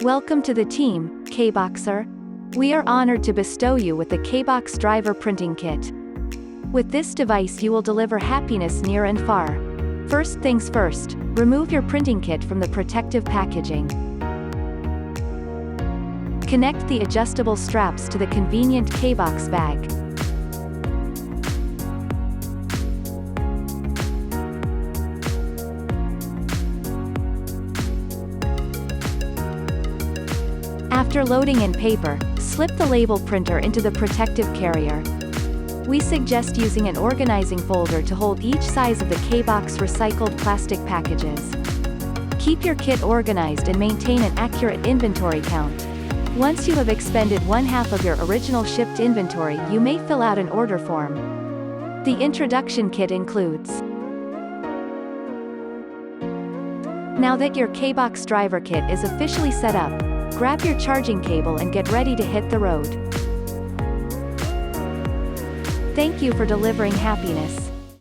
Welcome to the team, Kaeboxer. We are honored to bestow you with the Kaebox Driver Printing Kit. With this device you will deliver happiness near and far. First things first, remove your printing kit from the protective packaging. Connect the adjustable straps to the convenient Kaebox bag. After loading in paper, slip the label printer into the protective carrier. We suggest using an organizing folder to hold each size of the Kaebox recycled plastic packages. Keep your kit organized and maintain an accurate inventory count. Once you have expended 1/2 of your original shipped inventory, you may fill out an order form. The introduction kit includes. Now that your Kaebox driver kit is officially set up, grab your charging cable and get ready to hit the road. Thank you for delivering happiness.